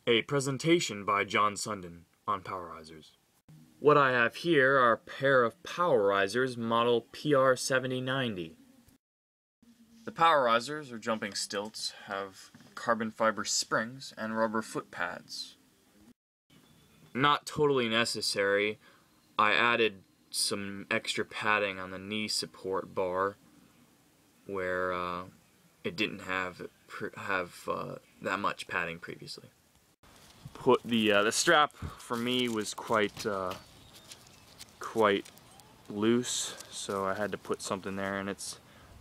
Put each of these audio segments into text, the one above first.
A presentation by John Sundin on Powerisers. What I have here are a pair of Powerisers model PR7090. The Powerisers, or jumping stilts, have carbon fiber springs and rubber foot pads. Not totally necessary, I added some extra padding on the knee support bar where it didn't have that much padding previously. The strap for me was quite loose, so I had to put something there, and it's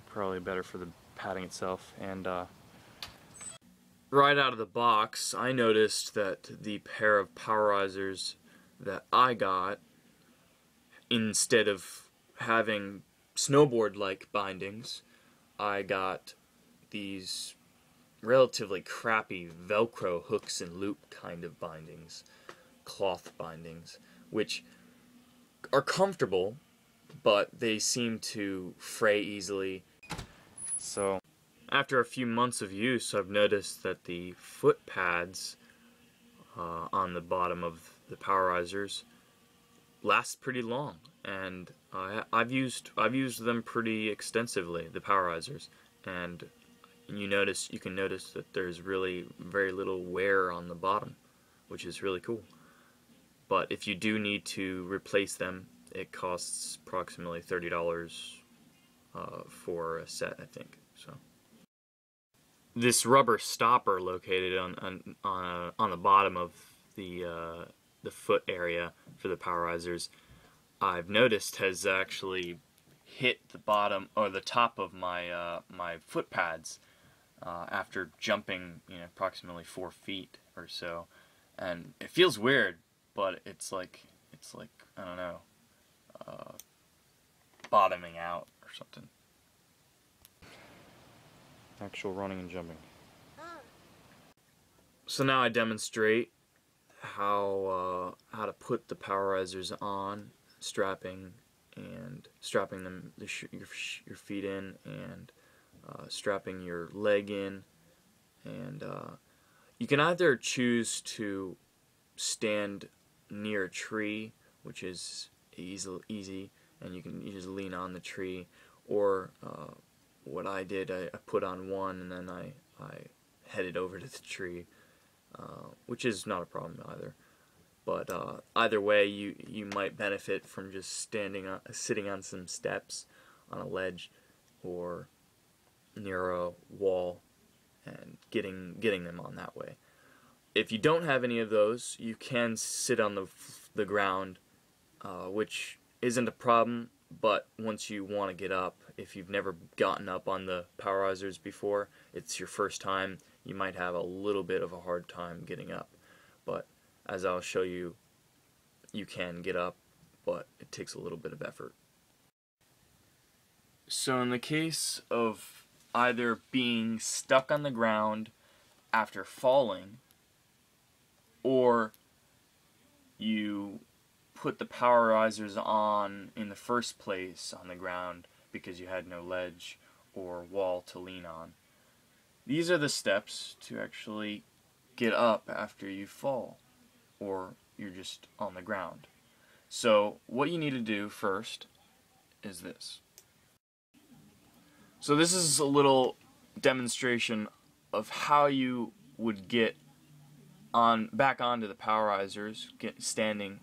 probably better for the padding itself. And right out of the box, I noticed that the pair of Powerisers that I got, instead of having snowboard-like bindings, I got these relatively crappy Velcro hooks and loop kind of bindings, cloth bindings, which are comfortable, but they seem to fray easily. So after a few months of use, I've noticed that the foot pads on the bottom of the Powerisers last pretty long, and I've used them pretty extensively, the Powerisers, and you can notice that there's really very little wear on the bottom, which is really cool. But if you do need to replace them, it costs approximately $30 for a set, I think. So this rubber stopper located on the bottom of the foot area for the Powerisers, I've noticed has actually hit the bottom or the top of my my foot pads after jumping, approximately 4 feet or so, and it feels weird, but it's like I don't know, bottoming out or something. Actual running and jumping. So now I demonstrate how to put the Powerisers on, strapping them your feet in, and strapping your leg in, and you can either choose to stand near a tree, which is easy, and you just lean on the tree, or what I did, I put on one and then I headed over to the tree, which is not a problem either. But either way, you might benefit from just sitting on some steps on a ledge or near a wall and getting them on that way. If you don't have any of those, you can sit on the ground, which isn't a problem. But once you want to get up, if you've never gotten up on the Powerisers before, it's your first time, you might have a little bit of a hard time getting up. But as I'll show you, you can get up, but it takes a little bit of effort. So in the case of either being stuck on the ground after falling, or you put the Powerisers on in the first place on the ground because you had no ledge or wall to lean on, these are the steps to actually get up after you fall or you're just on the ground. So what you need to do first is this. So this is a little demonstration of how you would get back onto the Powerisers, standing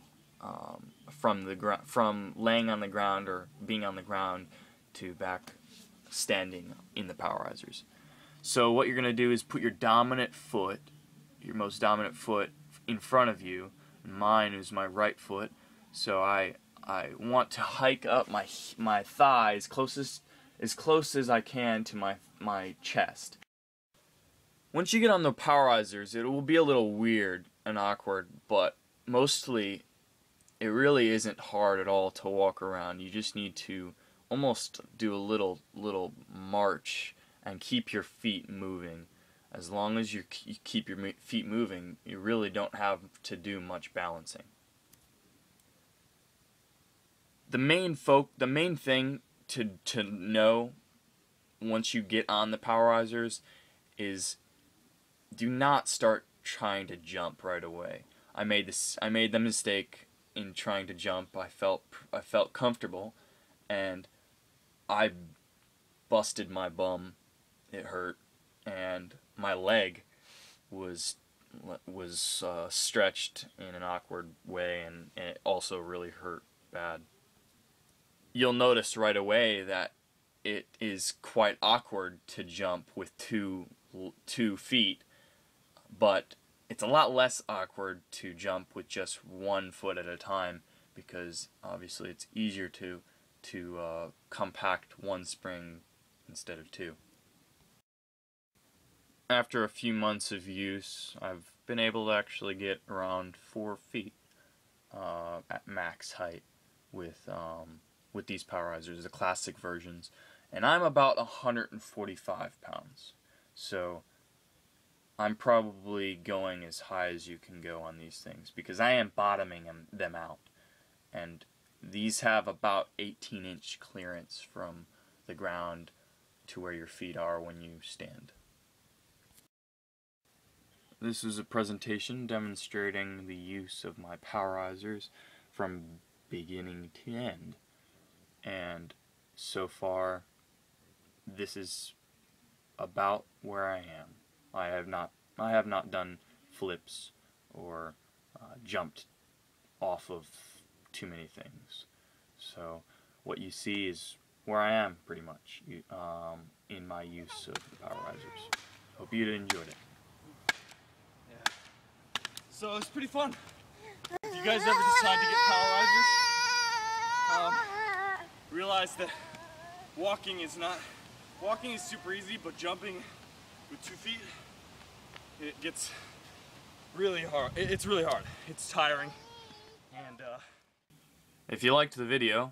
from laying on the ground or being on the ground to back standing in the Powerisers. So what you're going to do is put your most dominant foot in front of you. Mine is my right foot, so I want to hike up my thighs as close as I can to my chest. Once you get on the Powerisers, it will be a little weird and awkward, but mostly it really isn't hard at all to walk around. You just need to almost do a little march and keep your feet moving. As long as you keep your feet moving, you really don't have to do much balancing. The main thing to know once you get on the Powerisers is do not start trying to jump right away. I made the mistake in trying to jump. I felt comfortable, and I busted my bum. It hurt, and my leg was stretched in an awkward way, and it also really hurt bad. You'll notice right away that it is quite awkward to jump with two feet, but it's a lot less awkward to jump with just 1 foot at a time, because obviously it's easier to compact one spring instead of two. After a few months of use, I've been able to actually get around 4 feet at max height with these Powerisers, the classic versions, and I'm about 145 pounds. So I'm probably going as high as you can go on these things, because I am bottoming them out. And these have about 18-inch clearance from the ground to where your feet are when you stand. This is a presentation demonstrating the use of my Powerisers from beginning to end. And so far, this is about where I am. I have not done flips or jumped off of too many things. So what you see is where I am, pretty much, in my use of the Powerisers. Hope you enjoyed it. Yeah. So it's pretty fun. If you guys ever decide to get Powerisers, realize that walking is super easy, but jumping with 2 feet, it gets really hard. It's really hard. It's tiring. And if you liked the video,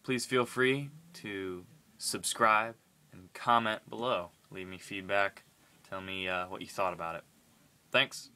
please feel free to subscribe and comment below. Leave me feedback. Tell me what you thought about it. Thanks.